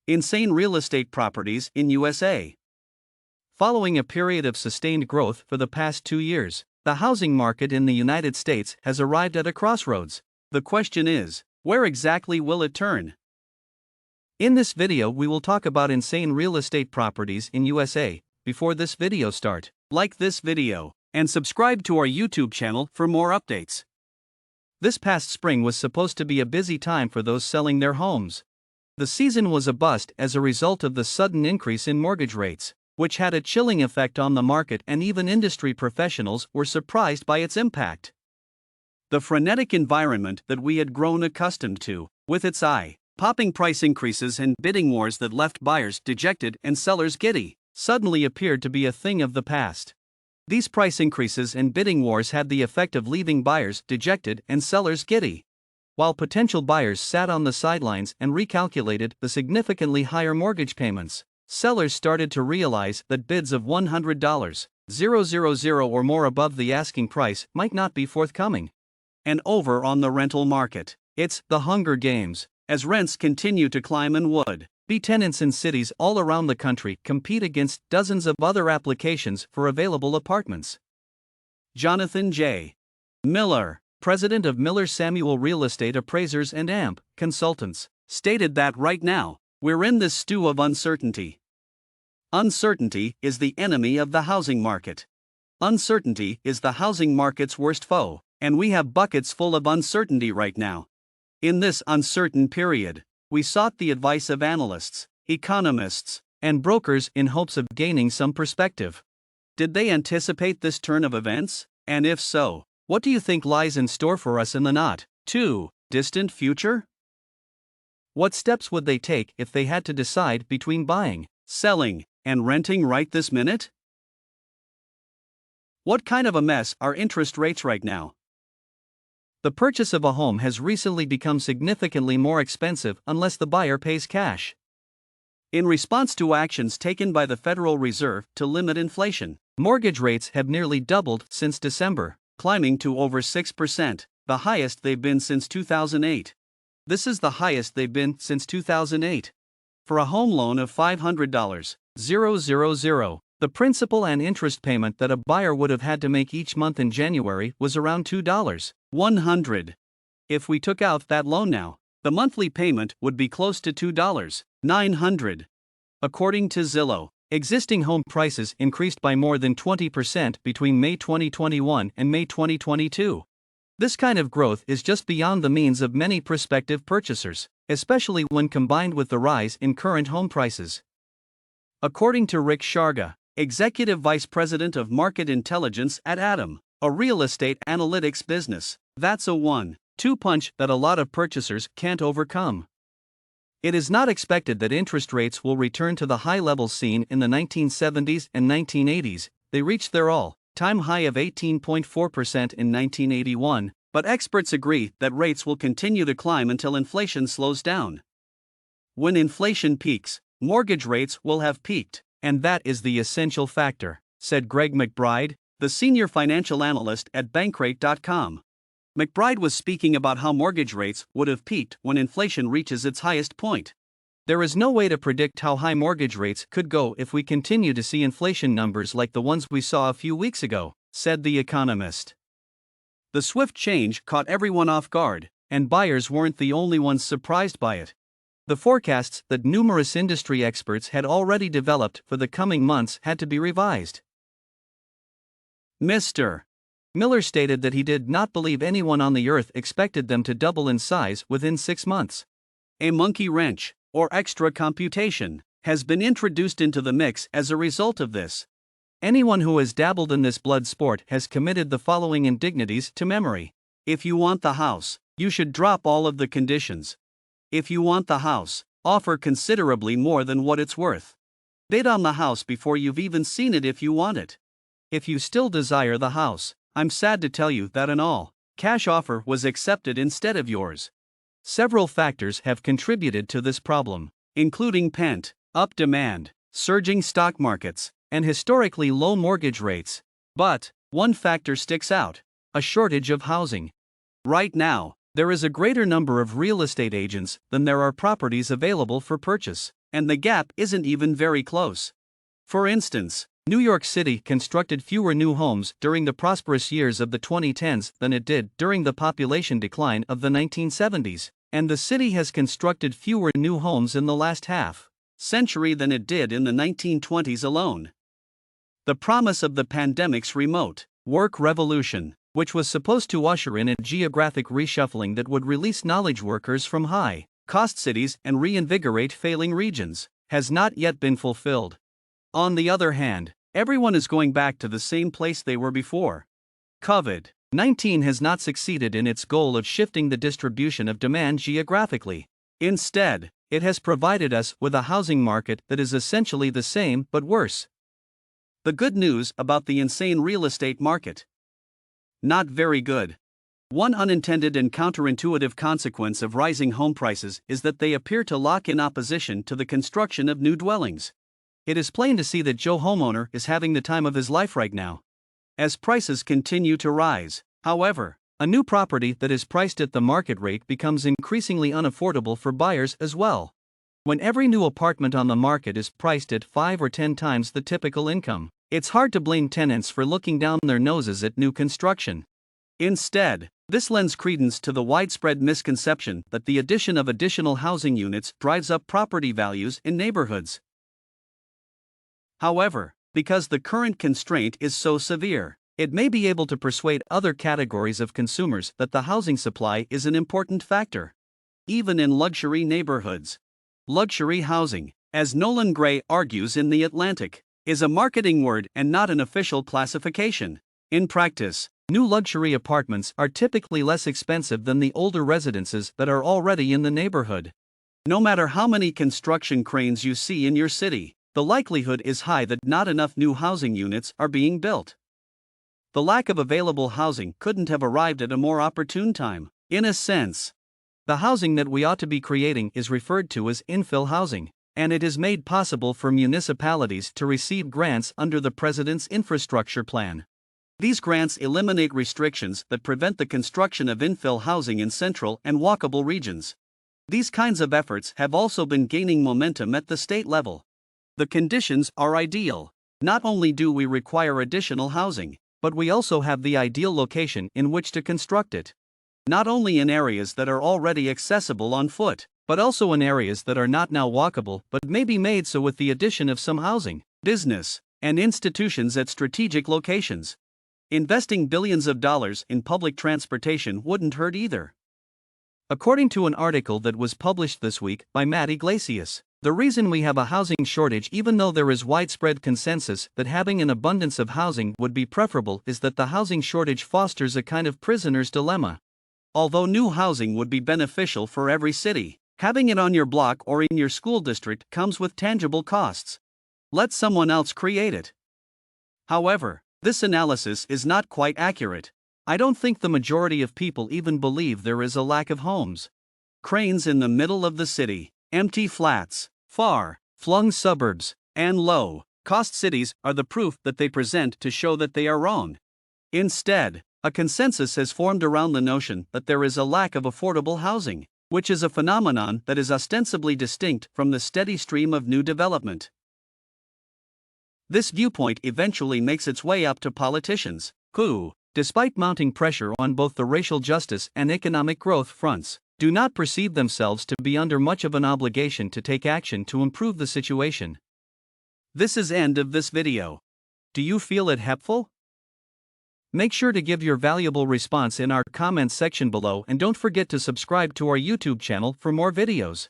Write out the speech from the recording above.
Insane real estate properties in USA. Following a period of sustained growth for the past 2 years, the housing market in the United States has arrived at a crossroads. The question is, where exactly will it turn? In this video we will talk about insane real estate properties in USA. Before this video start, like this video, and subscribe to our YouTube channel for more updates. This past spring was supposed to be a busy time for those selling their homes. The season was a bust as a result of the sudden increase in mortgage rates, which had a chilling effect on the market, and even industry professionals were surprised by its impact. The frenetic environment that we had grown accustomed to, with its eye-popping price increases and bidding wars that left buyers dejected and sellers giddy, suddenly appeared to be a thing of the past. These price increases and bidding wars had the effect of leaving buyers dejected and sellers giddy. While potential buyers sat on the sidelines and recalculated the significantly higher mortgage payments, sellers started to realize that bids of $100,000 or more above the asking price might not be forthcoming. And over on the rental market, it's the Hunger Games, as rents continue to climb and would-be tenants in cities all around the country compete against dozens of other applications for available apartments. Jonathan J. Miller, president of Miller Samuel Real Estate Appraisers and AMP Consultants, stated that right now, we're in this stew of uncertainty. Uncertainty is the enemy of the housing market. Uncertainty is the housing market's worst foe, and we have buckets full of uncertainty right now. In this uncertain period, we sought the advice of analysts, economists, and brokers in hopes of gaining some perspective. Did they anticipate this turn of events? And if so, what do you think lies in store for us in the not-too-distant future? What steps would they take if they had to decide between buying, selling, and renting right this minute? What kind of a mess are interest rates right now? The purchase of a home has recently become significantly more expensive unless the buyer pays cash. In response to actions taken by the Federal Reserve to limit inflation, mortgage rates have nearly doubled since December, climbing to over 6%, the highest they've been since 2008. This is the highest they've been since 2008. For a home loan of $500,000, the principal and interest payment that a buyer would have had to make each month in January was around $2,100. If we took out that loan now, the monthly payment would be close to $2,900. According to Zillow, existing home prices increased by more than 20% between May 2021 and May 2022. This kind of growth is just beyond the means of many prospective purchasers, especially when combined with the rise in current home prices. According to Rick Sharga, Executive Vice President of Market Intelligence at Adam, a real estate analytics business, that's a 1-2 punch that a lot of purchasers can't overcome. It is not expected that interest rates will return to the high levels seen in the 1970s and 1980s. They reached their all-time high of 18.4% in 1981, but experts agree that rates will continue to climb until inflation slows down. When inflation peaks, mortgage rates will have peaked, and that is the essential factor, said Greg McBride, the senior financial analyst at Bankrate.com. McBride was speaking about how mortgage rates would have peaked when inflation reaches its highest point. There is no way to predict how high mortgage rates could go if we continue to see inflation numbers like the ones we saw a few weeks ago, said the economist. The swift change caught everyone off guard, and buyers weren't the only ones surprised by it. The forecasts that numerous industry experts had already developed for the coming months had to be revised. Mr. Miller stated that he did not believe anyone on the earth expected them to double in size within 6 months. A monkey wrench, or extra computation, has been introduced into the mix as a result of this. Anyone who has dabbled in this blood sport has committed the following indignities to memory. If you want the house, you should drop all of the conditions. If you want the house, offer considerably more than what it's worth. Bid on the house before you've even seen it if you want it. If you still desire the house, I'm sad to tell you that an all-cash offer was accepted instead of yours. Several factors have contributed to this problem, including pent-up demand, surging stock markets, and historically low mortgage rates. But one factor sticks out: a shortage of housing. Right now, there is a greater number of real estate agents than there are properties available for purchase. and the gap isn't even very close. For instance, New York City constructed fewer new homes during the prosperous years of the 2010s than it did during the population decline of the 1970s, and the city has constructed fewer new homes in the last half century than it did in the 1920s alone. The promise of the pandemic's remote work revolution, which was supposed to usher in a geographic reshuffling that would release knowledge workers from high-cost cities and reinvigorate failing regions, has not yet been fulfilled. On the other hand, everyone is going back to the same place they were before. COVID-19 has not succeeded in its goal of shifting the distribution of demand geographically. Instead, it has provided us with a housing market that is essentially the same but worse. The good news about the insane real estate market: not very good. One unintended and counterintuitive consequence of rising home prices is that they appear to lock in opposition to the construction of new dwellings. It is plain to see that Joe homeowner is having the time of his life right now. As prices continue to rise, however, a new property that is priced at the market rate becomes increasingly unaffordable for buyers as well. When every new apartment on the market is priced at 5 or 10 times the typical income, it's hard to blame tenants for looking down their noses at new construction. Instead, this lends credence to the widespread misconception that the addition of additional housing units drives up property values in neighborhoods. However, because the current constraint is so severe, it may be able to persuade other categories of consumers that the housing supply is an important factor. Even in luxury neighborhoods. Luxury housing, as Nolan Gray argues in The Atlantic, is a marketing word and not an official classification. In practice, new luxury apartments are typically less expensive than the older residences that are already in the neighborhood. No matter how many construction cranes you see in your city, the likelihood is high that not enough new housing units are being built. The lack of available housing couldn't have arrived at a more opportune time. In a sense, the housing that we ought to be creating is referred to as infill housing, and it is made possible for municipalities to receive grants under the President's infrastructure plan. These grants eliminate restrictions that prevent the construction of infill housing in central and walkable regions. These kinds of efforts have also been gaining momentum at the state level. The conditions are ideal. Not only do we require additional housing, but we also have the ideal location in which to construct it. Not only in areas that are already accessible on foot, but also in areas that are not now walkable but may be made so with the addition of some housing, business, and institutions at strategic locations. Investing billions of dollars in public transportation wouldn't hurt either. According to an article that was published this week by Matt Iglesias, the reason we have a housing shortage, even though there is widespread consensus that having an abundance of housing would be preferable, is that the housing shortage fosters a kind of prisoner's dilemma. Although new housing would be beneficial for every city, having it on your block or in your school district comes with tangible costs. Let someone else create it. However, this analysis is not quite accurate. I don't think the majority of people even believe there is a lack of homes. Cranes in the middle of the city, empty flats, far-flung suburbs, and low-cost cities are the proof that they present to show that they are wrong. Instead, a consensus has formed around the notion that there is a lack of affordable housing, which is a phenomenon that is ostensibly distinct from the steady stream of new development. This viewpoint eventually makes its way up to politicians, who, despite mounting pressure on both the racial justice and economic growth fronts, do not perceive themselves to be under much of an obligation to take action to improve the situation. This is end of this video. Do you feel it helpful? Make sure to give your valuable response in our comments section below, and don't forget to subscribe to our YouTube channel for more videos.